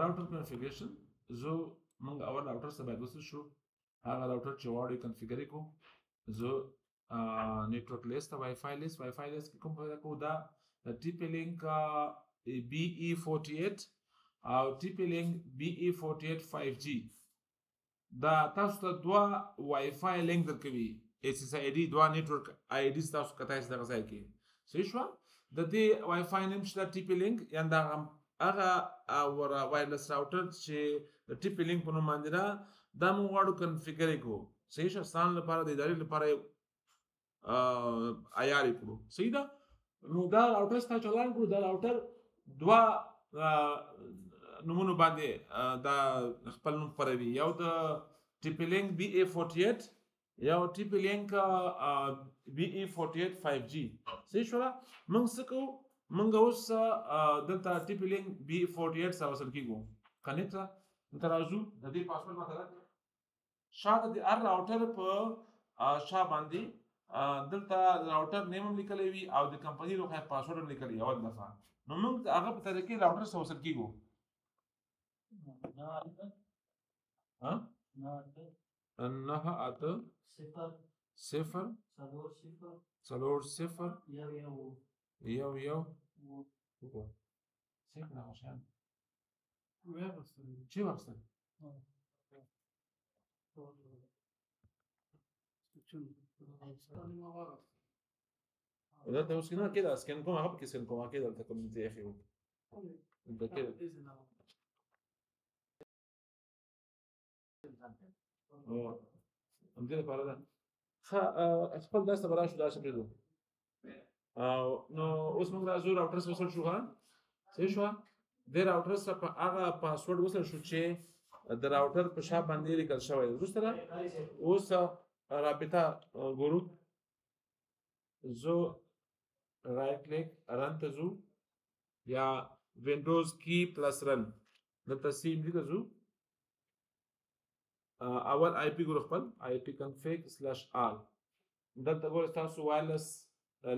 راوټر کنفیګریشن زه موږ اول راوټر څخه باید وصل شو هغه راوټر چې غواړو کنفیګر کړو زه نیټورک لیست وای فای لیست کې کوم پیدا کوو دا د ټي پی لینک BE48 او ټي پی لینک BE48 5G دا تاسو ته دوه وای فای لینک درکوي SSID دوه نیټورک IDs تاسو کتای شئ دغه ځای کې صحیح شو د دې وای فای نیم چې ټي پی لینک یا دا هغه وایرلس راوټر چې د ټي پی لینک په نوم باندې دا موږ غواړو کنفیګر کړو صحیح شو ستاسو لپاره د ادارې لپاره عیار کړو صحیح ده نو دا راوټر ستاسو چلان کړو دا راوټر دوه نمونه باندې دا خپل نوم خپروي یو د ټي پی لینک BA48 یو ټي پی لینک BE48 5G صحیح شو موږ څه کوو موږ اوس دلته ټي پی لینک BE48 سره وصل کیږو کنیکټ ترازو د دې پاسورډ مثلا شاته د ار راوټر په شا باندې دلته راوټر نیم هم لیکلی وي او د کمپنۍ لخوا پاسورډ هم لیکلی اول دفعه نو موږ هغه په طریقې راوټر سره وصل کیږو نهه اته صفر څلور صفر یو څنګه راوښیان چی واخستل دلته اوس کنه کېده سکن کوم هغه کې سکن کوم کېده دلته کوم ځای اخی وو دلته کېده هم دې لپاره ده خپل داسته به راشو داسې پرېږدو نو اوس موږ راځو راوټر سره وصل شو ها صحیح شوه دې راوټر سره په هغه پاسورډ وصل شو چې د راوټر په شا باندې لیکل شوی وروسته اوس رابطه ګورو زه رایټ کلیک رن ته ځو یا وینډوز کی پلس رن دلته سیم دې ته ځو اول آی پی ګورو خپل آی پی کنفیګ سلیش آل دلته ګورو تاسو وایرلس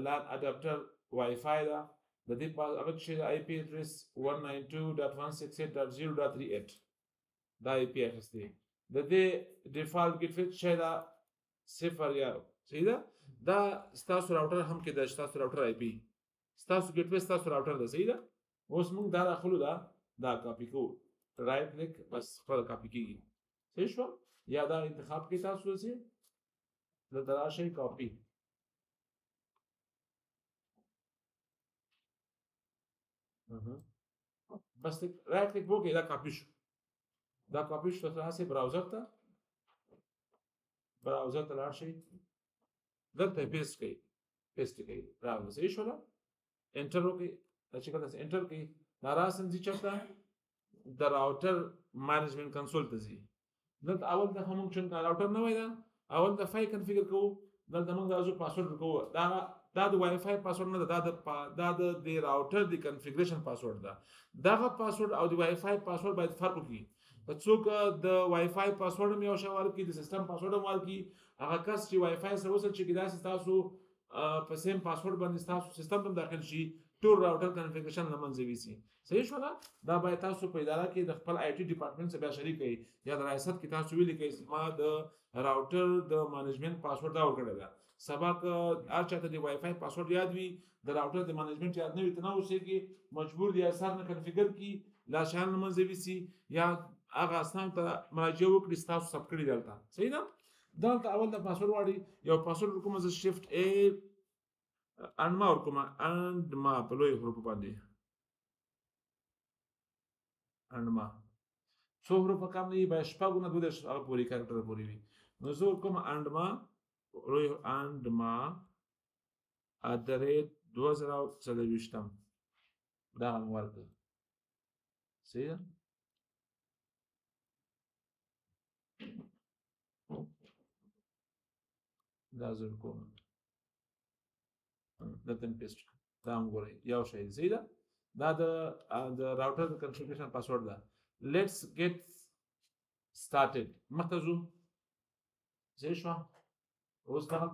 لان اډاپټر وای فای ده د دې په هغه چې آی پی ایډریس 192.168.0.38 دا آی پی اډریس دی د دې ډیفالت ګیټ وی چې دا صفر یا صحیح ده دا ستاسو راوټر هم کې د ستاسو راوټر آی پی ستاسو ګیټ وی ستاسو راوټر ده صحیح ده اوس موږ دا راخلو دا کاپی کو رائټ کلیک بس خپل کاپی کیږي صحیح شو یا دا انتخاب کې تاسو سي د دراشي کاپی بس رائټ کلیک وکړئ دا کاپی شو تاسو براوزر ته لاړ شئ دلته پیسټ کړئ راوځي صحیح شو انټر وکړئ چې کله تاسو انټر کړئ دا راځي چېرته د راوټر مانجمنت کنسول ته ځي دلته اول د هم چې راوټر نه وای دا اول د فای کنفیګر کوو دلته موږ راځو پاسورډ کوو دا د وای فای پاسورډ نه دا د راوټر د کنفیګریشن پاسورډ ده دغه پاسورډ او د وای فای پاسورډ باید فرق وکړي که څوک د وای فای پاسورډ هم یو شی ورکړي د سیستم پاسورډ هم ورکړي هغه کس چې وای فای سره وصل شي کېدای شي تاسو په سیم پاسورډ باندې تاسو سیستم ته داخل شي ټول راوټر کنفیګریشن له منځه ویسي صحیح شو دا باید تاسو په اداره کې د خپل آی ټي ډپارټمنټ سره بیا شریک کړئ یا د ریاست کې تاسو ویلي کړئ ما د راوټر د مانجمنت پاسورډ دا ورکړی ده سبا که هر چاته د وای فای پاسورډ یاد وي د راوټر د مانجمنت یاد نه وي ته نه اوسېږي مجبور دی اثر نه کنفیګر کړي لا شیان له منځه ویسي یا هغه اسناد ته مراجعه وکړي ستاسو ثبت کړي دلته صحیح ده دلته اول د پاسورډ واړي یو پاسورډ کوم زه شیفټ ا انما ورکوم انما په لوی حروف باندې انما څو حروف کم نه به شپږ نه دوه هغه پوری کارکټر پوری وي نو زه کوم انما روی انما ادرې 2024 دا ورته صحیح ده دا زه کوم دلته پیسټ دا وګورئ یو شی صحیح ده دا د راوټر د کنفیګریشن پاسورډ ده لیټس ګیټ سٹارټډ مخته ځو صحیح شو اوس دغه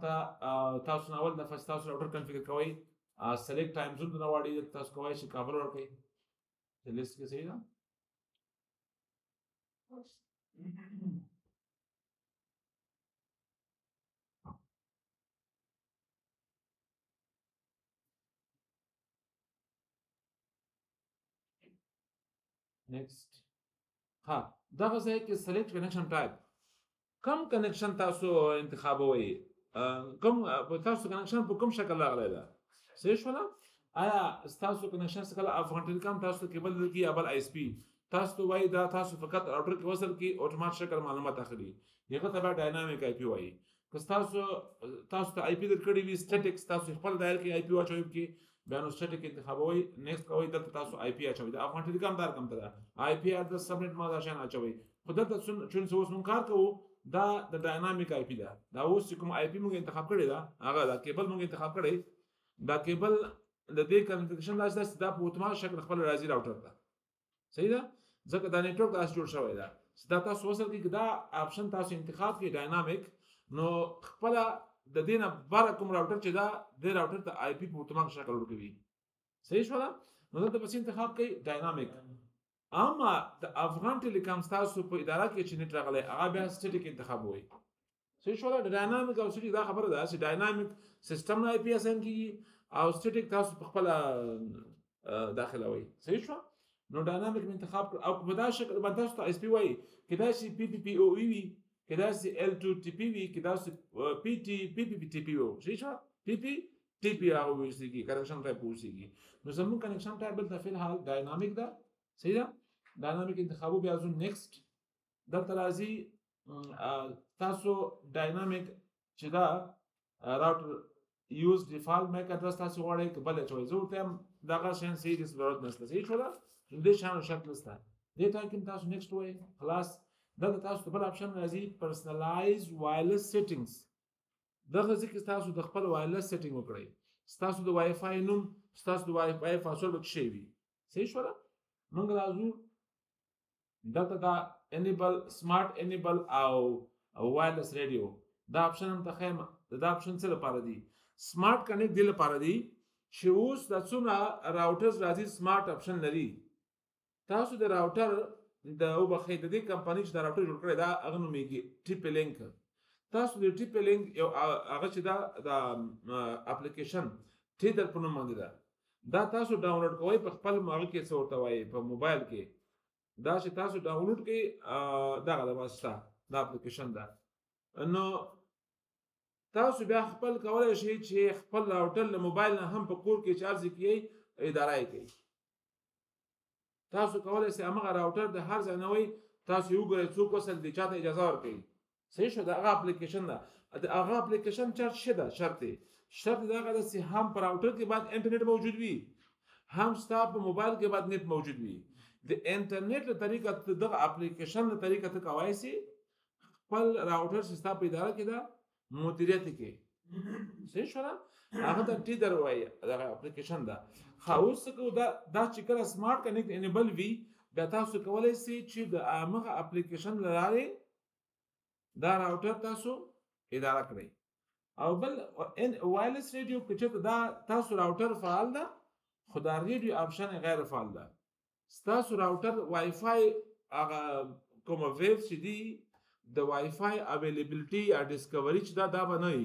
تاسو نه اول د فاست تاسو راوټر کنفیګر کوئ سلیکټ ټایم زون نه واړی تاسو کوئ چې کابل ورکړئ د لیست کې صحیح ده next ها دغه ځای کې select connection type کوم کنیکشن تاسو انتخابوي کوم تاسو کنیکشن په کوم شکل راغلی ده صحیح شو آیا تاسو کنیکشن څخه افغان ټیلیکام تاسو کیبل کې یا بل آی اس پی تاسو وایي دا تاسو فقط راوټر کې وصل کی اتومات شکل معلومات اخلي یغه ته ډاینامیک آی پی وایي که تاسو ته آی پی درکړی وي سټیټکس تاسو خپل دایر کې آی پی واچوي کې بیا نو سټیټک انتخابوي نیکسټ کوي دلته تاسو آی پی اچوي د افغان ټیلیکام دار کم ته آی پی اډرس سبنیټ ما دا شان اچوي خو دلته چون څه اوس مونږ کار کوو دا د ډاینامیک آی پی ده دا اوس کوم آی پی موږ انتخاب کړی دا هغه دا کیبل موږ انتخاب کړی دا کیبل د دې کنفیګریشن لاسه دا په اتومات شکل خپل راځي راوټر ته صحیح ده ځکه دا نیټورک داس جوړ شوی دا دا تاسو وصل کې دا آپشن تاسو انتخاب کې ډاینامیک نو خپل د دینه بار کوم راوټر چې دا د راوټر ته آی پی په اتومات شکل ورکوي صحیح شو نو دا بس انتخاب کوي ډاینامیک اما د افغان ټیلیکام تاسو په اداره کې چې نیټ راغلی هغه بیا سټیټک انتخاب وي صحیح شو د ډاینامیک او سټیټک دا خبره ده چې ډاینامیک سیستم نه آی پی اساین کیږي او سټیټک تاسو په خپل داخلوي صحیح شو نو ډاینامیک انتخاب او په دا شکل باندې تاسو ته اس پی وای کدا چې پی پی پی او وی کدا چې ال 2 ټی پی وی کدا چې پی ټی پی پی ټی پی او صحیح شو پی پی ټی پی او وی سیږي کنیکشن ټایپ وسیږي نو زموږ کنیکشن ټایپ بل د فل حال ډاینامیک ده صحیح ده ډاینامیک انتخابو بیا زو نیکسټ دلته راځي تاسو ډاینامیک چې دا راوټر یوز ډیفالت میک اډرس تاسو غواړئ کبل چوي زه ورته دغه شان سي د ضرورت نشته صحیح شو دې شان شکل ستا دې ته کوم تاسو نیکسټ وای خلاص دا تاسو بل اپشن راځي پرسنلایز وایرلس سیټینګز دغه ځکه تاسو د خپل وایرلس سیټینګ وکړئ تاسو د وای فای نوم تاسو د وای فای پاسورډ وکړئ وي صحیح شو موږ راځو دلته دا انیبل سمارټ انیبل او وایرلس ریډیو دا اپشن هم ته خیم دا اپشن څه لپاره دی سمارټ کنیکټ دی لپاره دی چې اوس د څومره راوټرز راځي سمارټ اپشن لري تاسو د راوټر د او بخې د دې کمپنۍ چې د راوټر جوړ کړی دا هغه نومېږي ټي پی لینک تاسو د ټي پی لینک یو هغه چې دا د اپلیکیشن ټي در په نوم باندې دا تاسو ډاونلوډ کوئ په خپل هغه کې څه ورته وایي په موبایل کې دا چې تاسو ډاونلوډ کړئ دغه د واسطه دا اپلیکیشن ده نو تاسو بیا خپل کولای شئ چې خپل راوټر له موبایل نه هم په کور کې چارج کړئ اداره یې کوي تاسو کولای شئ هغه راوټر د هر ځای نه وي تاسو یو ګورئ څوک وصل دي چاته اجازه ورکړي صحیح شو دا هغه اپلیکیشن ده د هغه اپلیکیشن چارج شته شرط دا غواړي چې هم پر راوټر کې باید انټرنیټ موجود وي هم ستاسو په موبایل کې باید نت موجود وي د انټرنیټ له طریقه دغه اپلیکیشن له طریقه ته کوي شي خپل راوټر چې تاسو په اداره کې دا مدیریت کې صحیح شو هغه د ټي در وایي دغه اپلیکیشن ده خاوس کو دا چې کله سمارټ کنیکټ انیبل وی بیا تاسو کولای شئ چې د هغه اپلیکیشن لاره دا راوټر تاسو اداره کړئ او بل ان وایرلس ریډیو کې چې دا تاسو راوټر فعال ده خو دا ریډیو اپشن غیر فعال ده تاسو راوټر وای فای هغه کوم ویب چې دی د وای فای اویلیبিলিټي یا ډیسکوري چې دا بنوي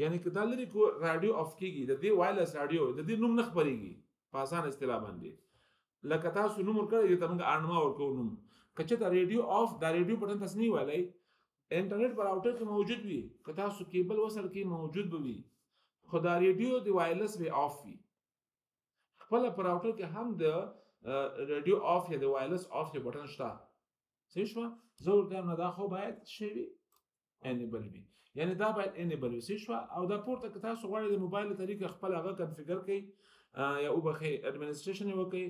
یعنی که دا لري کو رادیو اف کیږي د دې وایرلس رادیو د دې نوم نه خبريږي په اسان اصطلاح باندې لکه تاسو نوم ورکړئ ته موږ انما ورکو نوم کچې دا ریډیو اف دا ریډیو بٹن تاسو نه وایي انټرنیټ پر راوټر کې موجود وي که تاسو کیبل وصل کې موجود وي خو دا ریډیو دی وایرلس وی اف وي خپل پر راوټر کې هم د ریډیو اف یا د وایرلس اف یو بٹن شته صحیح شو زه ورته نه دا خو باید شي وي انیبل وي یعنی دا باید انیبل وي صحیح شو او دا پورته که تاسو غواړئ د موبایل له طریقه خپل هغه کنفیګر کړئ یا او بخې اډمنسټریشن یې وکړئ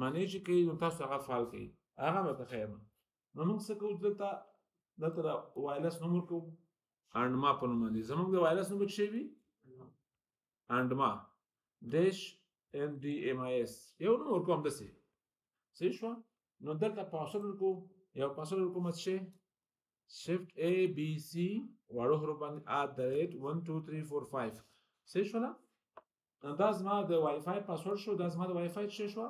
مانیج کړئ نو تاسو هغه فعال کړئ هغه مته خیر نو موږ څه کوو دلته وایرلس نوم ورکوو انډما په نوم باندې زموږ د وایرلس نوم څه وي انډما ډیش ام ډي ام آی اس یو نوم ورکوم داسې صحیح شو نو دلته پاسورډ ورکوو یو پاسورډ ورکوم څه shift a b c واړو حروف باندې @12345 صحیح شو نه دا زما د وای فای پاسورډ شو دا زما د وای فای څه شو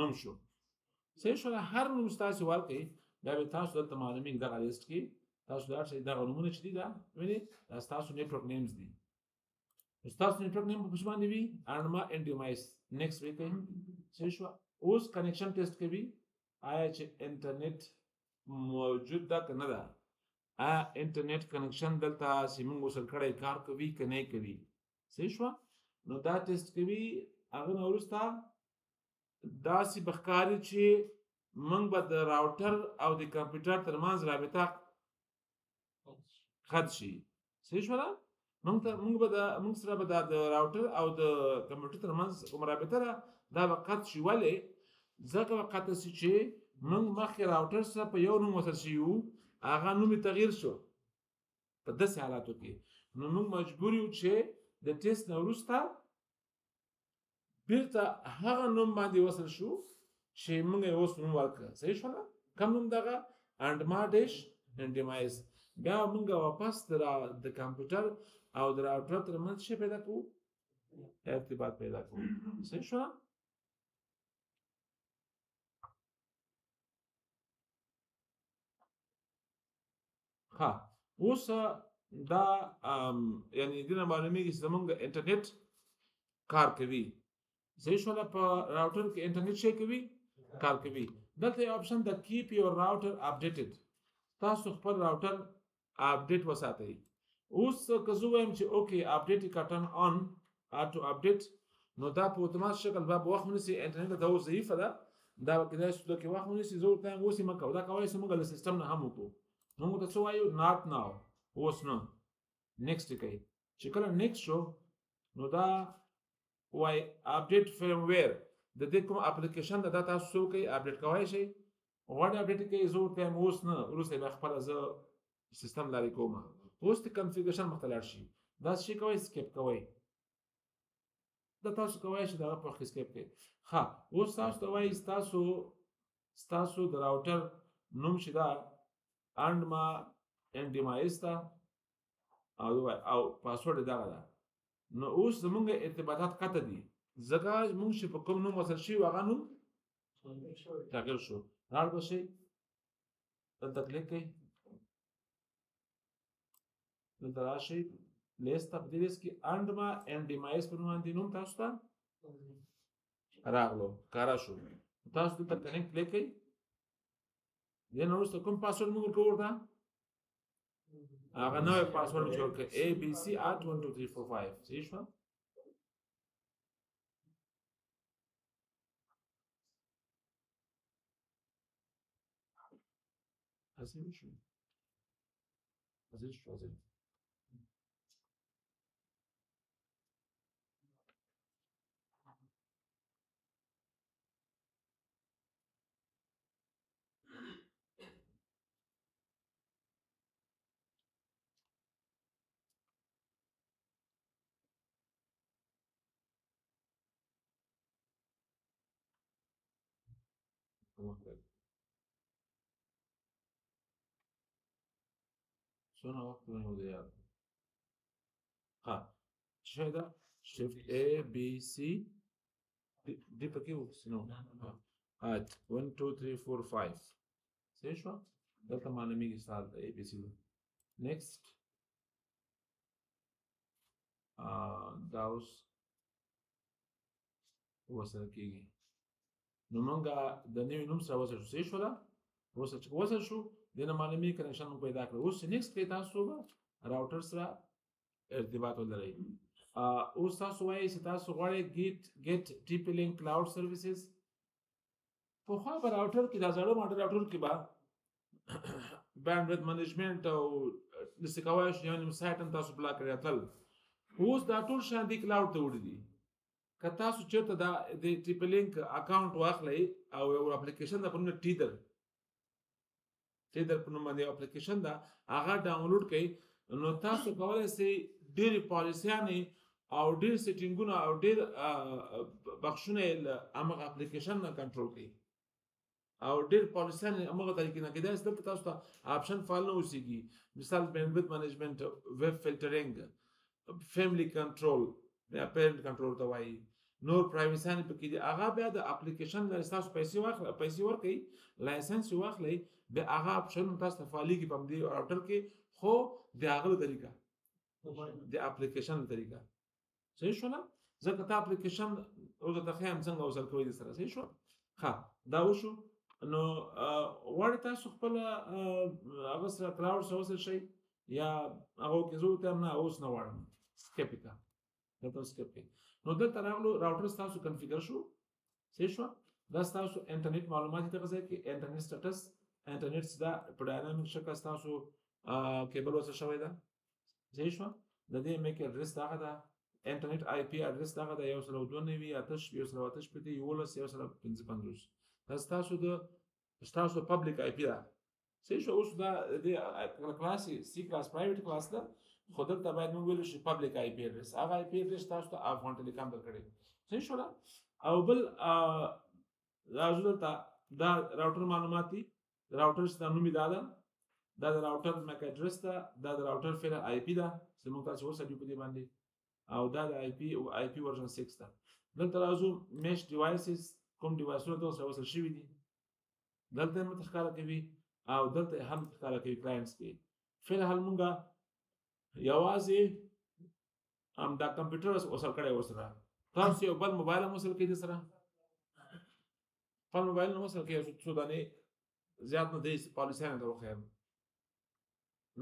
نوم شو صحیح شو هر نوم تاسو ورکړي دا به تاسو دلته معلومي دغه لیست کې تاسو دا چې دغه نومونه چې دي دا ویني دا تاسو نیټورک نیمز دي تاسو نیټورک نیم په څه باندې وي انما انډیمایس نیکسټ وی کوي صحیح شو اوس کنیکشن ټیسټ کوي آیا چې انټرنیټ موجود ده که نه ده آیا انټرنیټ کنیکشن دلته چې موږ وصل کړی کار کوي که نه کوي صحیح شو نو دا ټیسټ کوي هغه نه وروسته داسې به ښکاري چې موږ به د راوټر او د کمپیوټر ترمنځ رابطه خط شي صحیح شو موږ سره به د راوټر او د کمپیوټر ترمنځ کومه رابطه ده دا به قطع شي ولې ځکه به قطع شي چې موږ مخکې راوټر سره په یو نوم وصل شوي وو هغه نوم یې تغییر شو په داسې حالاتو کې نو موږ مجبور یو چې د ټیسټ نه وروسته بیرته هغه نوم باندې وصل شو چې موږ یې اوس نوم ورکړه صحیح شوله کوم نوم دغه انډما ډیش انډیمایز بیا موږ واپس د کمپیوټر او د راوټر ترمنځ څه پیدا کوو ارتباط پیدا کوو صحیح شوله ها اوس دا یعنی دینه معلومیږي چې زمونږ انټرنیټ کار کوي صحیح شوله په راوټر کې انټرنیټ شي کوي کار کوي دلته یو اپشن د کیپ یور راوټر اپډیټډ تاسو خپل راوټر اپډیټ وساتئ اوس که زه وایم چې اوکې اپډیټ کا ټرن آن اټو اپډیټ نو دا په اتومات شکل به وخت ونیسي انټرنیټ دا اوس ضعیفه ده دا کېدای شي چې وخت ونیسي زه ورته وایم اوس یې مه کوه دا کولی شي موږ له سیسټم نه هم وکړو موږ ته څه وایو ناټ ناو اوس نه نیکسټ کوي چې کله نیکسټ شو نو دا وای اپډیټ فرمویر د دې کوم اپلیکیشن دا تاسو څو کوي اپډیټ کوی شي غواړئ اپډیټ کوي زه ورته وایم اوس نه وروسته بیا خپله زه سیسټم لارې کوم اوس د کنفیګریشن مخته لاړ شي دا شي کوئ سکیپ کوئ دا تاسو کوی شئ دغه په وخت کې سکیپ کوئ ښه اوس تاسو ته وایي ستاسو د راوټر نوم چې دا انډما انډیمایز ده او پاسورډ یې دغه ده نو اوس زمونږ ارتباطات قطع دي ځکه موږ چې په کوم نوم وصل شوي هغه نوم تغیر شو راړ به شئ دلته کلیک کوئ دلته راشئ لیست ته په دې لیست کې انډما انډیمایز په نوم باندې نوم تاسو ته راغلو ښکاره شو تاسو دلته کنیکټ کلیک کوئ دې نه وروسته کوم پاسورډ موږ ورکوو ورته هغه نوی پاسورډ مې جوړ کړ abc@12345 صحیح شوه حاصل شو څونه وخت ونیو دی یاد ها څه ده shift a b c دی پکې وسنو 1 2 3 4 5 صحیح شو دلته معلومیږي سال د a b c next دا اوس وصل کېږي نو موږ د نوي نوم سره وصل شو صحیح شوله وصل شو دې نه معلومیږي کنیکشن مو پیدا کړو اوس نیکسټ کې تاسو به راوټر سره ارتباط ولرئ اوس تاسو وایئ چې تاسو غواړئ ګیټ ټي پی لینک کلاؤډ سروسز پخوا به راوټر کې دا زاړه ماډل راوټر کې به بینډویډ منیجمنټ او داسې کولی شو یو نیم سایټ هم تاسو بلاک کړی تل اوس دا ټول شیان دې کلاؤډ ته وړي دي که تاسو چېرته دا د ټي پی لینک اکاونټ واخلئ او یو اپلیکیشن ده په نوم ټیدر په نوم باندې اپلیکیشن ده هغه ډاونلوډ کړئ نو تاسو کولی شئ ډېرې پالیسیانې او ډېر سیټینګونه او ډېر بخشونه یې له همغه اپلیکیشن نه کنټرول کړئ او ډېر پالیسیانې همغه طریقې نه کېدای شي دلته تاسو ته آپشن فعال نه اوسېږي مثال بینډویډ منیجمنټ ویب فلټرینګ فیملی کنټرول یا پیرنټ کنټرول ته وایي نور پرایویسي نه پکې دي هغه بیا د اپلیکیشن له تاسو پیسې ورکړي لایسنس واخلئ بیا هغه اپشن تاسو ته فعاليږي په دې راوټر کې خو د هغه طریقه د اپلیکیشن طریقه صحیح شو نه ځکه تا اپلیکیشن او د تخیم څنګه وصل کوي د سره صحیح شو ها دا وشو نو وړ تاسو خپل هغه سره کلاود سره وصل شي یا هغه کې زه ته نه اوس نه وړم سکیپیکا دا تاسو سکیپی نو دلته راغلو راوټر تاسو کنفیګر شو صحیح شو دا تاسو انټرنیټ معلومات ته غځي کې انټرنیټ سټیټس انټرنیټ دا په ډاینامیک شکل تاسو کیبل وسه شوی دا صحیح شو د دې میک اډرس دا ده انټرنیټ آی پی اډرس دا ده 192 آتش 188 یولس 155 دا تاسو پبلک آی پی دا صحیح شو اوس دا د کلاس سی کلاس پرایویټ کلاس ده خو دلته باید موږ ویل شي پبلک آی پی اډرس هغه آی پی اډرس تاسو ته افغان ټلیکام درکړي صحیح شو او بل راځو دلته دا راوټر معلومات دي راوټر څه نوم دی دا د راوټر میک اډرس ده دا د راوټر فعل آی پی ده چې موږ تاسو ورسره په دې باندې او دا د آی پی ورژن 6 ده دلته راځو میش ډیوایسز کوم ډیوایسونه تاسو سره وصل شوي دي دلته متخکاره کوي او دلته هم متخکاره کوي کلاینټس کې فعل حال مونږه یوازې دا کمپیوټر وصل کړی ورسره تاسو یو بل موبایل هم وصل کړئ سره خپل موبایل نو وصل کړئ څو دانې زیات نه دی پالیسي نه ته خیر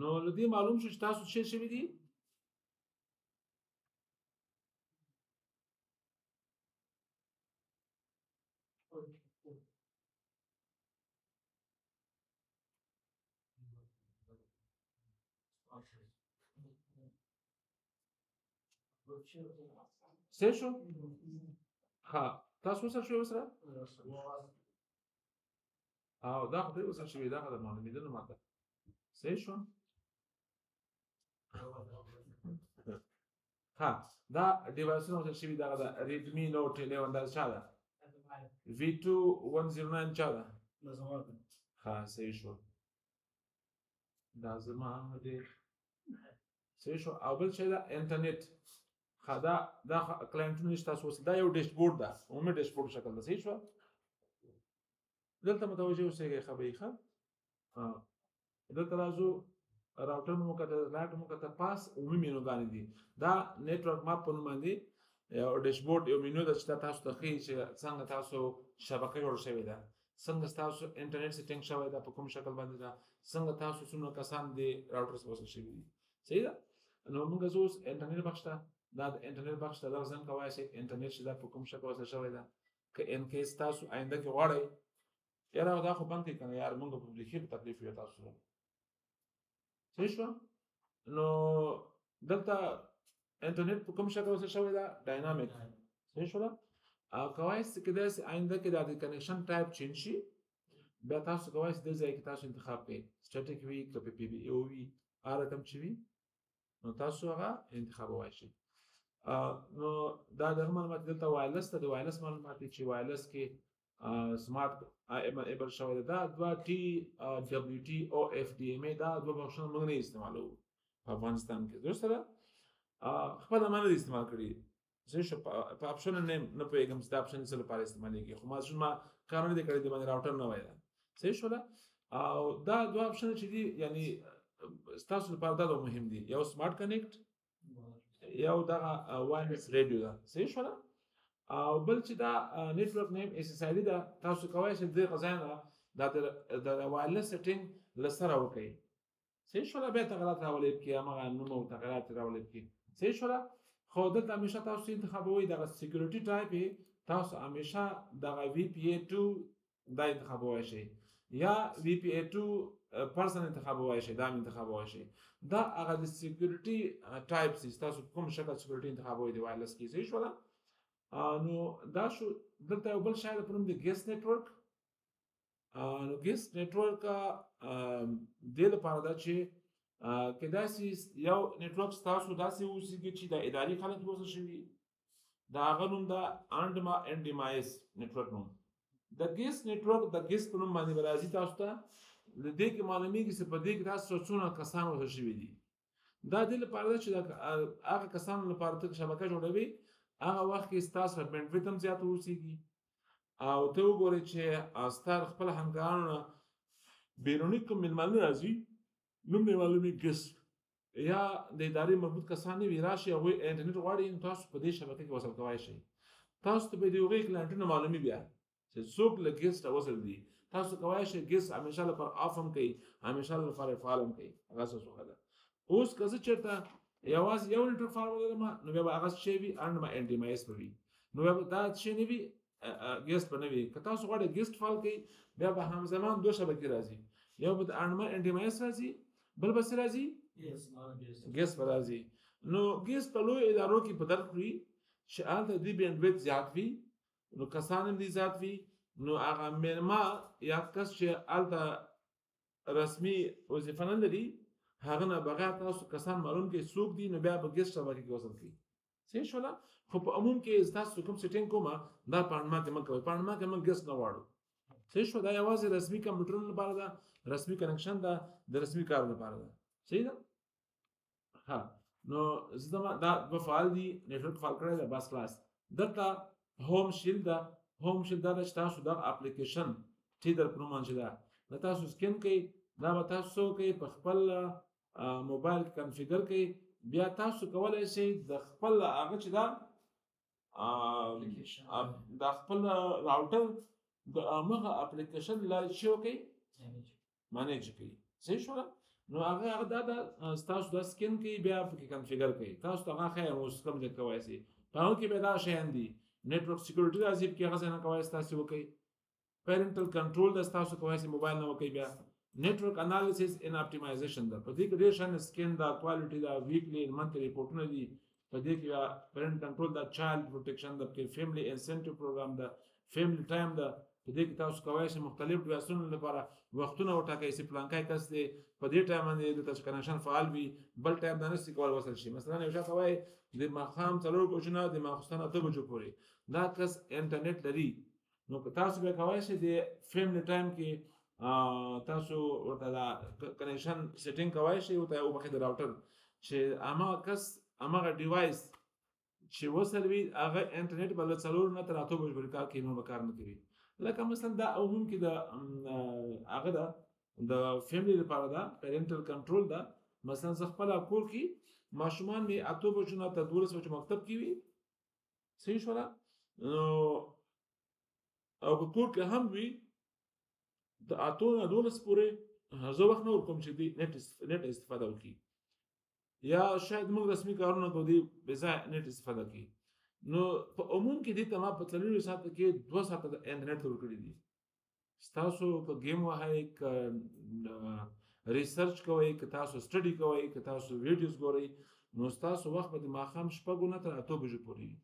نو لدی معلوم شو چې تاسو څه شوي دي څه شو ها تاسو سره شو سره او دا خو به سره شوي دا خبره معلومه ده ماته څه شو ها دا ډیوایسونه وصل شوي دا د ریډمی نوټ 11 دا چا ده V2109 چا ده ها صحیح شو دا زما دې صحیح شو او بل څه دا انټرنیټ خدا دا کلاینټونه تاسو وسه دا یو ډیشبورډ ده عمومي ډیشبورډ شکل ده صحیح شو دلته متوجه اوسئ خبرې ښه دلته راځو راوټر مو کته لاټ مو کته پاس عمومي مینوګان دي دا نتورک ماپ په نوم باندې یو ډیشبورډ یو مینو ده چې تاسو ته ښیي چې څنګه تاسو شبکه جوړ شوې ده څنګه تاسو انټرنیټ سیټینګ شوی ده په کوم شکل باندې ده څنګه تاسو څومره کسان دي راوټر سره وصل شوي دي صحیح ده نو موږ اوس انټرنیټ بخش ته دا د انټرنیټ بخش ته ځان کوای شي انټرنیټ چې دا په کوم شکل وصل شوی ده که ان کیس تاسو آینده کې غواړئ یاره دا خو بند کنه یار موږ په لیکي په تکلیف یو تاسو صحیح شو نو دلته انټرنیټ په کوم شکل وصل شوی ده ډاینامیک صحیح شو او کوای شي کې د آینده کې د کنیکشن ټایپ چینج شي بیا تاسو کوای شي د ځای کې تاسو انتخاب کړئ سټیټیک وی کپی پی بی او وی ار کوم چی وی نو تاسو هغه انتخاب وای شي نو دا د معلومات دلته وایرلس ته د وایرلس معلومات چې وایرلس کې سمارټ ایبل شوی دا 2 ټي دبليو ټي او اف ډي ام دا دوه بخښونه موږ نه استعمالو په افغانستان کې دوی سره خپل باندې استعمال کړی زه شو په اپشن نه پیغام ست اپشن سره لپاره استعمالېږي خو ما قانون دې کړی دی باندې راوټر نه وای صحیح شو او دا دوه اپشن چې دي یعنی تاسو لپاره دا مهم دي یو سمارټ کنیکټ یو دا وایرلس ریډیو ده صحیح شو او بل چې دا نتورک نیم اس اس ای دا تاسو کوی شئ د غزانه د وایرلس سیټینګ لسره وکړئ صحیح شو به تغیرات راولید کی هغه نو تغیرات راولید کی صحیح شو خو دلته همیشه تاسو انتخابوي د سکیورټي ټایپ تاسو همیشه د وی پی ای 2 دا انتخابوي شي یا وی پی ای 2 پرسن انتخابوي شي دا انتخابوي شي دا هغه د سکیورټي ټایپ تاسو کوم شکل سکیورټي انتخابوي دی وایرلس کی صحیح شو نو دا شو دلته یو بل شاید په نوم د ګیس نتورک نو ګیس نتورک د لپاره دا چې کدا سي یو نتورک تاسو داسې اوسېږي چې د اداري خلک وسه شي دا غنوم دا انډمایس نتورک نوم د ګیس نتورک د ګیس په نوم باندې راځي تاسو ته د دې کې معلومیږي چې په دې کې تاسو څونه کسان وسه شي دي دا د لپاره چې هغه کسان لپاره ته شبکه جوړوي هغه وخت کې ستاسو بینډویډ هم زیات اوسېږي او ته وګورئ چې ستاسو خپل همکارانو نه بیروني کوم مېلمانه راځي نوم یې معلومي ګیسټ یا د ادارې مربوط کسان وي راشي هغوی انټرنیټ غواړي نو تاسو په دې شبکه کې وصل کولی شئ تاسو ته به د هغوی کلاینټونه معلومي بیا چې څوک له ګیسټ وصل دي تاسو کولی شئ ګیسټ همیشه لپاره آف هم کوي همیشه لپاره فعال هم کوي هغه څه څه ده اوس که زه چېرته یوازې یو نیټورک فارم ولرم نو بیا به هغه شی وي انډ ما ان ډي ام ایس به وي نو بیا به دا شی نه وي ګیسټ به نه وي که تاسو غواړئ ګیسټ فعال کوئ بیا به همزمان دوه شبکې راځي یو به د انډ ما ان ډي ام ایس راځي بل به څه راځي ګیسټ به راځي نو ګیسټ په لویو ادارو کې په درک وي چې هلته د بینډویډ زیات وي نو کسان هم دې زیات وي نو هغه مېلمه یا کس چې هلته رسمي وظیفه نه لري هغه نه بغیر تاسو کسان معلوم کړئ څوک دي نو بیا به ګیسټ شبکې کې وصل کړئ صحیح شوله خو په عموم کې تاسو کوم سیټینګ کومه دا په انډما کې مه کوئ په انډما کې موږ ګیسټ نه غواړو صحیح شو دا یوازې رسمي کمپیوټرونو لپاره ده رسمي کنکشن ده د رسمي کار لپاره ده صحیح ده ها نو زه دا دوه فعال دي نیټورک فعال کړی ده بس خلاص دلته هوم شیلډ ده هوم شیلډ دا چې تاسو دا اپلیکیشن چې در پر باندې ده دا تاسو سکین کوئ دا به تاسو کوئ په خپل موبایل کې کنفیګر کوئ بیا تاسو کولی شئ د خپل هغه چې دا د خپل راوټر د هغه اپلیکیشن لارې چې وکړئ مانیج کوي صحیح شوله نو هغه دا تاسو دا سکین کوي بیا پکې کنفیګر کوي تاسو ته هغه ښایي اوس کوم ځای کولی شئ په هغه کې بیا دا شیان دي نیټورک سیکورټي راځي پکې هغه ځای نه کولی شئ تاسو وکړئ پیرنټل کنټرول د تاسو کولی شئ موبایل نه وکړئ بیا نیټورک انالیسس ان اپټیمایزیشن ده په دې کې ډېر شیان سکین دا کوالټي دا ویکلی منتھلی ریپورټونه دي په دې کې پیرنټ کنټرول دا چایلډ پروټیکشن ده پکې فیملی انسنټیو پروګرام ده فیملی ټایم ده په دې کې تاسو کولی شئ مختلف ډیوایسونو لپاره وختونه وټاکئ چې پلانکی کس دی په دې ټایم باندې دلته چې کنکشن فعال وي بل ټایم دا نشي کولی وصل شي مثلا یو چاته وایي د ماښام 4 بجو نه د ماخوستن 8 بجو پورې دا کس انټرنیټ لري نو تاسو بیا کولی شئ د فیملی ټایم کې تاسو ورته دا کنکشن سیټینګ کولی شئ ورته وبخښئ د راوټر چې هماغه کس هماغه ډیوایس چې وصل وي هغه انټرنیټ به له 4 نه تر 8 بجو پورې کار کوي نور به کار نه کوي لکه مثلا دا عموم کې د هغه ده د فیملی لپاره ده پیرنټل کنټرول ده مثلا زه خپله کور کې ماشومان مې 8 بجو نه تر 12 بجو مکتب کې وي صحیح شوله نو او په کور کې هم وي د 8 نه 12 پورې زه وخت نه ورکوم چې دوی نېټ استفاده وکړي یا شاید موږ رسمي کارونه کوو دوی بېځایه نېټ استفاده کوي نو په عموم کې دې ته ما په 4 ساعته کې 2 ساعته د انټرنیټ ورکړي دي ستاسو که گیم وهئ که ریسرچ کوئ که تاسو سټډي کوئ که تاسو ویډیوز ګورئ نو ستاسو وخت به د ماښام 6 نه تر 8 بجو پورې وي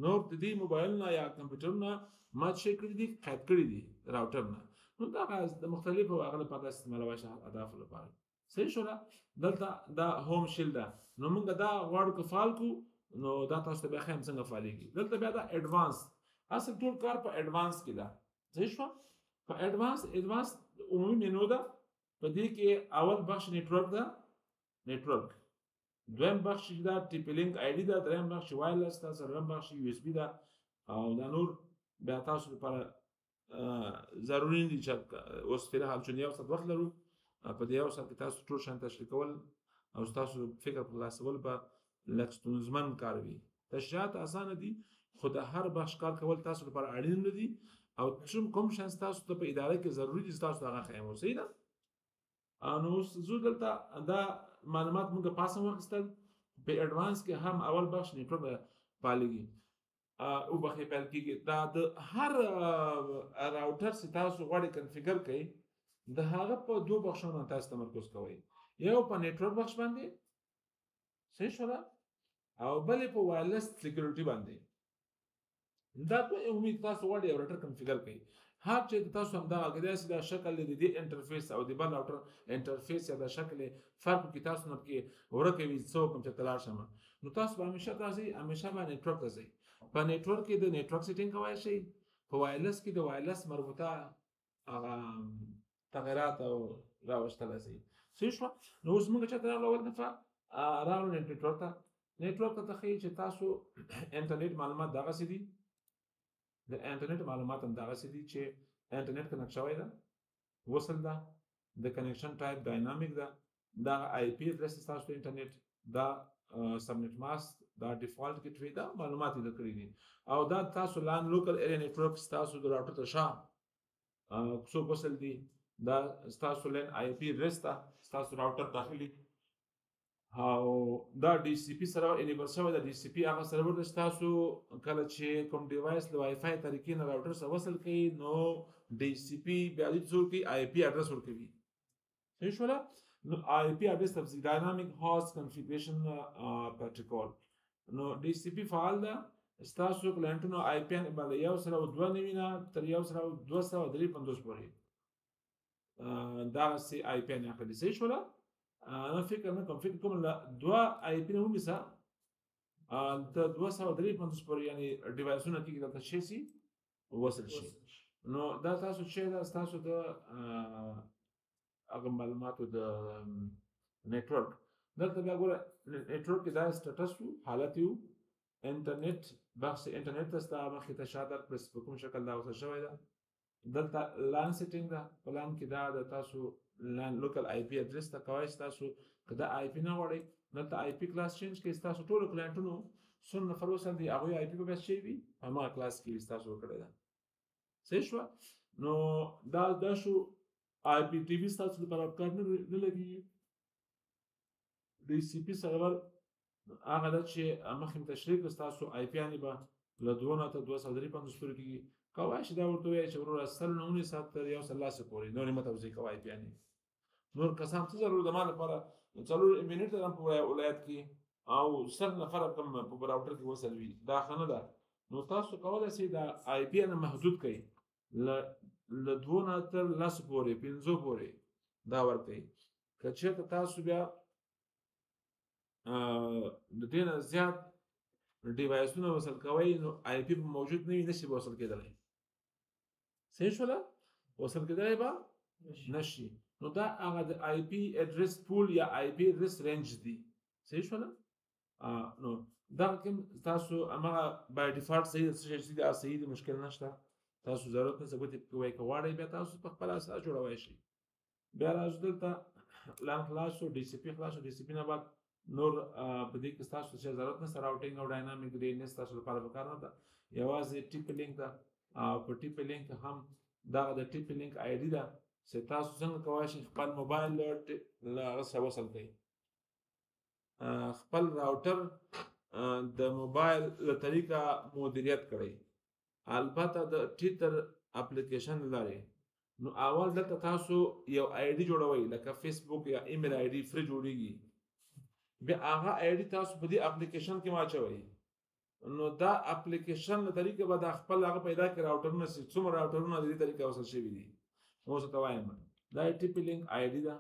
نور د دې موبایل نه یا کمپیوټر نه ما څه کړي دي قید کړي دي راوټر نه نو دا د مختلفو هغه لپاره استعمالولی شي اهدافو لپاره صحیح شوله دلته دا هوم شیلډ ده نو موږ دا غواړو که فعال کړو نو دا تاسو ته بیا ښیم څنګه فعالیږي دلته بیا دا ایډوانس اصل ټول کار په ایډوانس کې ده صحیح شوه په ایډوانس عمومي مینو ده په دې کې اول بخش نیټورک ده نیټورک دویم بخش دا ټي پی لینک آی ډي ده دریم بخش وایرلس ده څلورم بخش یو اس بي ده او دا نور بیا تاسو لپاره ضروري دي چې اوس فلحال چون یو ساعت وخت لرو په دې یو ساعت کې تاسو ټول شیان تشریح کول او ستاسو فکر په خلاصول به لږ ستونزمن کار وي تشریحات اسانه دي خو د هر بخش کار کول تاسو لپاره اړین نه دي او کوم شیان تاسو ته په اداره کې ضروري دي تاسو هغه ښیم صحیح ده نو اوس زه دلته دا معلومات موږ پاسه واخیستل په ایډوانس کې هم اول بخش نیټورک فعالېږي او بخې پیل کېږي دا د هر راوټر چې تاسو غواړئ کنفیګر کړئ د هغه په دوه بخشونو تاسو تمرکز کوئ یو په نیټورک بخش باندې صحیح شوله او بل په وایرلس سکیورټي باندې دا په عمومي تاسو غواړئ یو راوټر کنفیګر کړئ هر چې تاسو همدغه کېدای شي دا شکل د دې انټرفیس او د بل راوټر انټرفیس یا د شکل فرق کې تاسو نه پکې ورکه وي څوک هم چې تلاړ شم نو تاسو به همیشه به نیټورک ته ځئ په نیټورک کې د نیټورک سیټینګ کولی شئ په وایرلس کې د وایرلس مربوطه تغیرات او راوستلی شئ صحیح شوه نو اوس موږ چېرته راغلو اول دفعه راغلو نیټورک ته نتورک ته تخیل چې تاسو انټرنیټ معلومات دغسې دي د انټرنیټ معلومات هم دغسې دي چې انټرنیټ کنیکټ شوی ده وصل ده د کنیکشن ټایپ ډاینامیک ده دا آی پی ایډرس تاسو د انټرنیټ دا سبنیټ ماسک دا ډیفالت ګیټ وی دا معلومات یې درکړي دي او دا تاسو لان لوکل ایریا نتورک تاسو د راوټر ته شا څو وصل دي دا تاسو لین آی پی ایډرس ته تاسو راوټر داخلي او دا ډي سي پی سرور انیبل شوی دا ډي سي پی هغه سرور د تاسو کله چې کوم ډیوایس له وای فای طریقې نه راوټر سره وصل کړي نو ډي سي پی بیا دې څو کې آی پی اډرس ورکوي صحیح شو نو آی پی اډرس تفصیل ډاینامیک هوست کنفیګریشن پروتوکول نو ډي سي پی فعال ده تاسو کلاینټونو آی پی باندې یو سره 2 نه تر یو سره 253 پورې دا سي آی پی نه اخلي صحیح شو انا فکر نه کوم فکر کوم دوا آی پی نه ومسا د 253 پورې یعنی ډیوایسونه کې دلته شي سي وصل شي نو دا تاسو چې دا تاسو د هغه معلوماتو د نتورک دلته بیا ګوره نتورک کې دا سټیټس حالت یو انټرنیټ بخش انټرنیټ ته ستاسو مخې ته شاته پرس په کوم شکل دا وصل شوی ده دلته لان سیټینګ ده پلان کې دا د تاسو لان لوکل آی پی اډرس ته کوي تاسو کدا آی پی نه وړي دلته آی پی کلاس چینج کې تاسو ټول کلاینټونو سن نفر وسل دي هغه آی پی په بس شي وي اما کلاس کې تاسو وکړی دا صحیح شو نو دا شو آی پی ټي وي تاسو لپاره کار نه لګي ډي سی پی سرور هغه د چې مخکې تشریح تاسو آی پی ان به له 2 نه تر 253 پورې کیږي کوای شي دا ورته وایي چې ورور اصل نه 19 تر 1 پورې نور مته وځي کوای پی ان نور کسان څه ضرور د مال لپاره څلور ایمنټ هم په ولایت کې او سر نفر کم په براوټر کې وصل وي دا خنه ده نو تاسو کولای شئ دا آی پی ان محدود کړئ له 2 نه تر 10 پورې 15 پورې دا ورته کچې تاسو بیا د دې نه زیات ډیوایسونه وصل کوي نو آی پی موجود نه وي نشي وصل کېدلی صحیح شو وصل کېدلی به نشي نو دا هغه د آی پی اډرس پول یا آی پی اډرس رینج دی صحیح شو نو دا کوم تاسو هغه بای ډیفالت صحیح شي دا صحیح مشکل نشته تاسو ضرورت نه ثبوت کوي کوي بیا تاسو په خپل اساس جوړوي شي بیا راځو دلته لان خلاصو ډي سی پی خلاصو ډي سی پی نه بعد نور په دې کې تاسو څه ضرورت نه سره راوټینګ او ډاینامیک ډي ان اس تاسو لپاره وکړ نه ده یوازې ټیپ لینک ده په ټیپ لینک هم دا د ټیپ لینک آی ډي ده چې تاسو څنګه کوئ شئ خپل موبایل له هغه سره وصل کړئ خپل راوټر د موبایل له طریقه مدیریت کړئ البته د ټیټر اپلیکیشن لري نو اول دلته تاسو یو آی ډي جوړوي لکه فیسبوک یا ایمیل آی ډي فری جوړیږي بیا هغه آی ډي تاسو په دې اپلیکیشن کې واچوي نو دا اپلیکیشن له طریقه به د خپل هغه پیدا کړ راوټرونه څومره راوټرونه د دې طریقه وصل شوي دي مو څه ته وایم دا ټی پی لینک آی ډي ده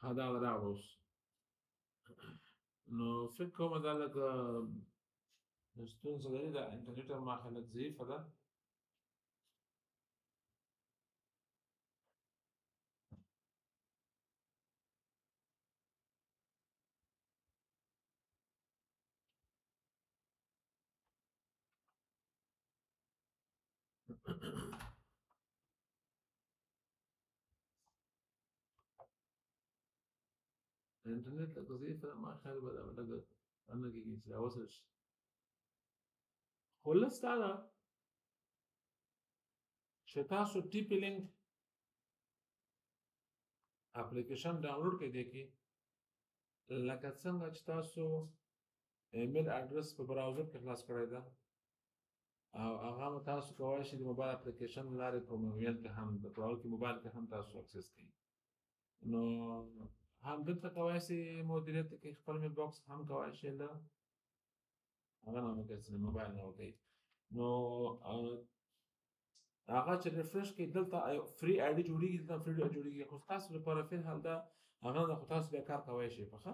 هذا راوس نو فکر کوم دا لکه ستونزه لري د انټرنیټ ما خلک ضعیفه ده الانترنت لکه ضعیفه ده ما خیال به دا لکه نه کېږي چې راوصل شي خو لږ دا ده چې تاسو ټي پی لینک اپلیکیشن ډاونلوډ کړئ دی کې لکه څنګه چې تاسو ایمیل اډرس په براوزر کې خلاص کړی ده او هغه تاسو کولی شئ د موبایل اپلیکیشن لارې په موبایل کې هم د براوزر کې موبایل کې هم تاسو اکسس کړئ نو هم دلته کولی شي مدیریت کې خپل مې باکس هم کولی شي له هغه نه وکړئ چې موبایل نه وکړئ نو هغه چې ریفرش کوي دلته فري آی ډي جوړېږي دلته فري آی ډي جوړېږي خو ستاسو لپاره فی الحال دا هغه نه خو تاسو بیا کار کولی شئ په ښه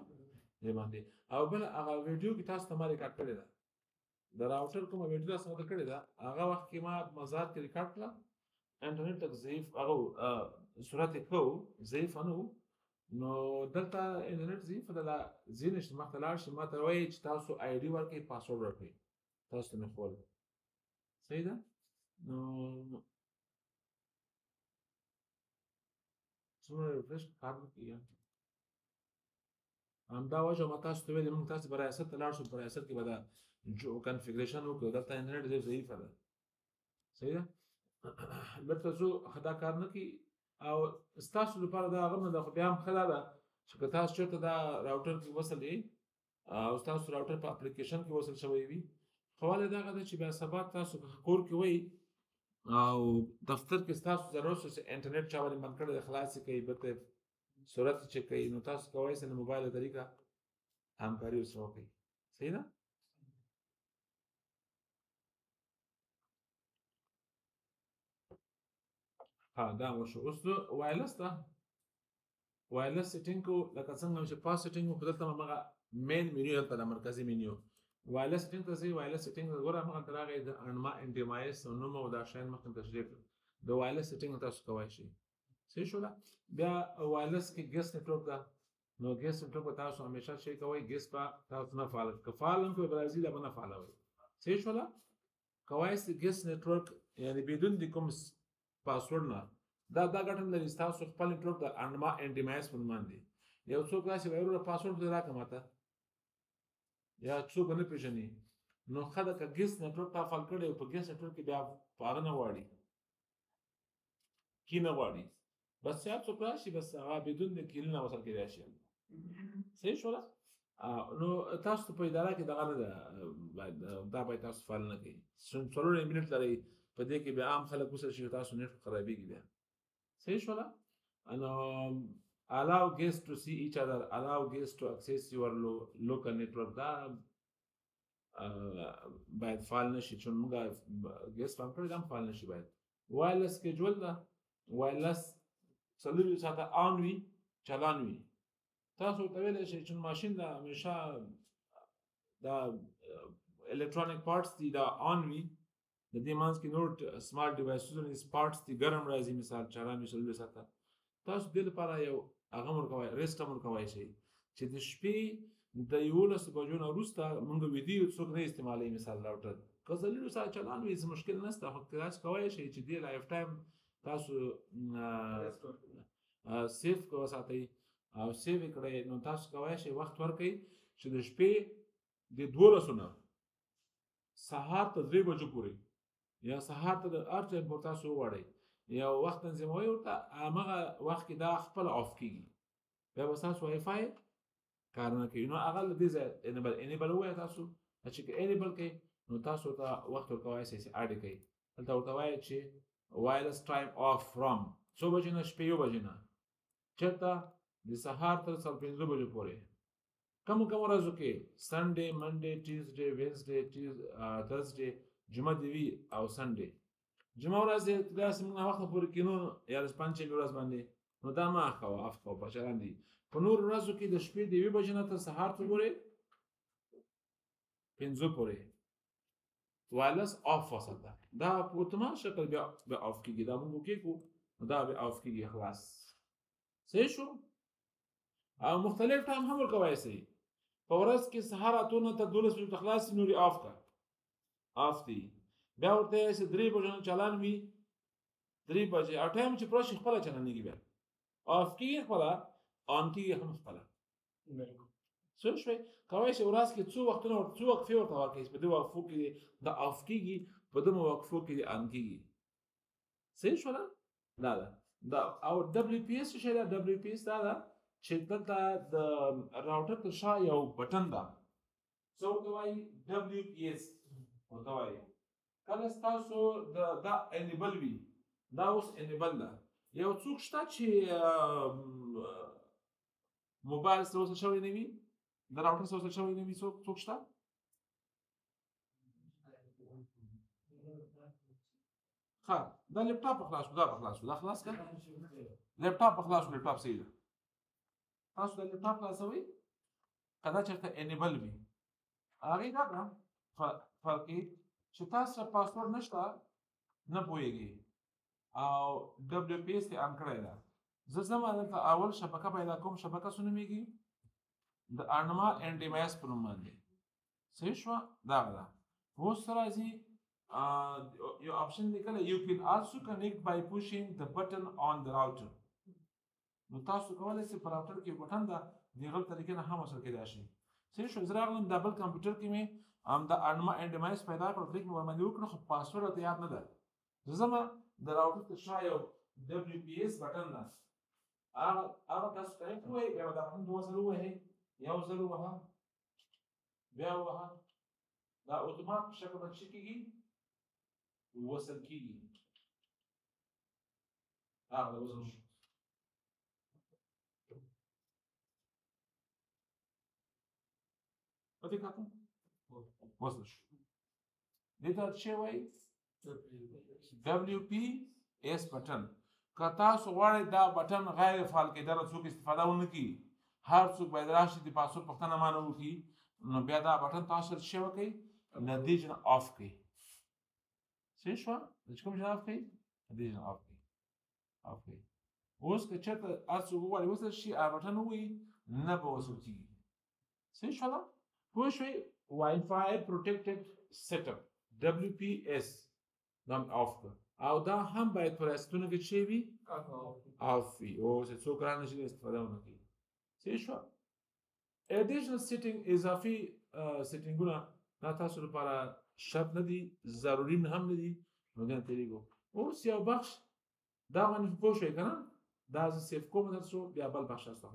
دې باندې او بل هغه ویډیو کې تاسو ته ما ریکارډ کړې ده د راوټر کومه ویډیو تاسو ته کړې ده هغه وخت کې ما مزار کې ریکارډ کړه انټرنیټ تک ضعیف هغه سرعت یې ښه ضعیف نه و نو دلته انټرنیټ ضعیف ده ځینې چې مخته لاړ شي ما ته وایي چې تاسو آی ډي ورکړئ پاسورډ ورکړئ تاسو ته مې ښوول صحیح ده نو څومره ریفرش کار نه کېږي همدا وجه ما تاسو ته ویلې موږ تاسو به ریاست ته لاړ شو په ریاست کې به دا کنفیګریشن وکړو دلته انټرنیټ ډېر ضعیفه ده صحیح ده بېرته څو دا کار نه کوي او ستاسو لپاره دا هغه نه ده خو بیا هم ښه دا ده چې که تاسو چېرته دا راوټر کې وصل یې او ستاسو راوټر په اپلیکیشن کې وصل شوی وي خو ولې دغه ده چې بیا سبا تاسو کور کې وئ او دفتر کې ستاسو ضرورت شو چې انټرنیټ چا باندې بند کړی دی خلاص یې کوي بېرته سرعت چیک کوي نو تاسو کولی شئ د موبایل له طریقه همکاري ورسره وکړئ صحیح ده ها دا وشو اوس وایرلس ته وایرلس سیټینګ کو لکه څنګه چې پاس سیټینګ خو دلته هغه مین منیو دلته د مرکزي منیو وایرلس سیټینګ ته ځئ وایرلس سیټینګ ګوره همغه ته راغی د انما انډیمایس او نوم او دا شیان مخکې تشریح کړل د وایرلس سیټینګ تاسو کولی شئ صحیح شوله بیا وایرلس کې ګیس نیټورک ده نو ګیس نیټورک به تاسو همیشه شی کوئ ګیس به تاسو نه فعال که فعال هم کوئ برازیل به نه فعالوئ صحیح شوله کولی شئ ګیس نیټورک یعنی بدون د کوم پاسورډ نه دا ګټه لري ستاسو خپل نیټورک د انما انډیمایس په نوم باندې یو څوک راشي وایي وروره پاسورډ دې راکړه ماته یا څوک نه پېژني نو ښه ده که ګیس نیټورک تا فعال کړی په ګیس نیټورک کې بیا په هغه نه غواړي کی نه غواړي بس یا څوک راشي بس هغه بدون د کیل نه وصل کېدای شي صحیح شوله نو تاسو په اداره کې دغه نه ده دا باید تاسو فعال نه کړئ څلور منټ لرئ په دې کې بیا عام خلک وصل شي تاسو نیټ خرابېږي بیا صحیح شوله نو allow guests to see each other allow guests to access your local network دا باید فعال نشي چون موږ ګیس فهم کړی دا هم فعال نشي باید وایرلس سکیجول ده وایرلس څلور ساعته آن وي چالان وي تاسو ورته ویلی شئ چې ماشین دا همیشه دا الکترونیک پارټس دي دا آن وي د دې منځ کې نور سمارټ ډیوایسونه پارټس دي ګرم راځي مثال چالان وي څلور ساعته تاسو دې لپاره یو هغه ورکوئ ریسټ هم ورکولی شئ چې د شپې د 11 بجو نه وروسته موږ ویډیو څوک نه استعمالوي مثال راوټر که څلور ساعت چالان وي څه مشکل نشته خو تاسو کولی شئ چې دې لایف ټایم تاسو سیف وساتئ او سیو یې کړئ نو تاسو کولی شئ وخت ورکړئ چې د شپې د 12 نه سهار ته 3 بجو پورې یا سهار ته د هر ټایم پورې تاسو وغواړئ یو وخت تنظیموئ ورته همغه وخت کې دا خپل آف کېږي بیا به ستاسو وای فای کار نه کوي نو هغه له دې ځایه انیبل ووایه تاسو چې که انیبل کوئ نو تاسو ورته وخت ورکولی شئ چې اډ کوئ دلته ورته وایه چې وایرلس ټایم آف فرام څو بجې نه شپې 1 بجې نه چېرته د سهار تر 5 بجو پورې کوم ورځو کې سنډې منډې ټیوزډې وینسډې ترسډې جمعه دې وي او سنډې جمعه ورځ داسې موږ وخت پورې کینو یا د پنجشنبې ورځ باندې نو دا مه اخوه اف کوه په چلان دي په نورو ورځو کې د شپې د 1 بجې نه تر سهار پورې 5 پورې وایرلس آف وساته دا په اتومات شکل بیا آف کېږي دا موږ وکړو نو دا بیا آف کېږي خلاص صحیح شو او مختلف ټایم هم ورکولی شئ په ورځ کې سهار 8 نه تر 12 بجو ته خلاص نورې آف کړه آف دی بیا ورته یې چې 3 بجو نه چالان وي 3 بجې او ټایم چې پوره شي خپله چلانېږي بیا آف کېږي خپله آن کېږي هم خپله څه شوی کولی شئ ورځ کې څو وختونه څو وقفې ورته ورکړئ په دې وقفو کې د آف کېږي په دغه وقفو کې د آن کېږي صحیح شوله دا ده دا او دبلیو پی ایس څه شی ده دبلیو پی ایس دا ده چې دلته د راوټر تر شا یو بټن ده څه ورته وایي دبلیو پی ایس ورته وایي کله ستاسو دا انیبل وي دا اوس انیبل ده یو څوک شته چې موبایل سره وصل شوی نه وي د راوټر سره وصل شوی نه وي څوک شته ښه دا لپټاپ په خلاص دا په خلاص دا خلاص کړه لپټاپ په خلاص لپټاپ صحیح ده تاسو د لپټاپ خلاصوي کله چېرته انیبل وي هغې دا ده فرق یې چې تاسو سره پاسورډ نشته نه پوهېږي او ډبلیو پی ایس یې آن کړی ده زه ځم دلته اول شبکه پیدا کوم شبکه څه نومېږي د اړنما اینډ ډیوایس په نوم باندې صحیح شوه دغه ده اوس راځي یو آپشن لیکلی یو کین آلسو کنیکټ بای پوشینګ د بټن آن د راوټر نو تاسو کولی شئ په راوټر کې بټن ده د هغه طریقې نه هم وصل کېدای شي صحیح شو زه راغلم دا بل کمپیوټر کې مې د اړنما اینډ ډیوایس پیدا کړ کلیک مې ورباندې وکړه خو پاسورډ راته یاد نه ده زه ځم د راوټر تر شا یو ډبلیو پی ایس بټن ده هغه تاسو کنیکټ ووایئ بیا به دا بټن دوه ځله ووهئ یو ځل ووهه بیا ووهه دا اتومات په شکل باندې څه کېږي وصل کېږي هغه وصل شو وتی کاتو وصل شو دې ته څه وایي WP اس بټن که تاسو غواړئ دا بټن غیر فعال کېدل څوک استفاده ونه کړي هر څوک باید راشي د پاسورډ پوښتنه مانه وکړي نو بیا دا بټن تاسو څه وکړئ نتیجه آف کړئ صحیح شوه چې کوم شی آف کړئ نتیجه آف کړئ اوس که چېرته هر څوک وغواړي وصل شي هغه بټن ووهي نه به وصل کېږي صحیح شوه ده پوه شوئ وائی فای پروټیکټډ سیټ اپ WPS نام آف کړ او دا هم باید په ریاستونو کې څه وي آف وي اوس څوک رانشي استفاده ونه کړي صحیح شوه اډیشنل سیټینګ اضافي سیټینګونه دا تاسو لپاره شرط نه دي ضروري هم نه دي نو دې تیریږو اوس یو بخش دا باندې پوه شئ که نه دا زه سیف کوم درسو بیا بل بخش هست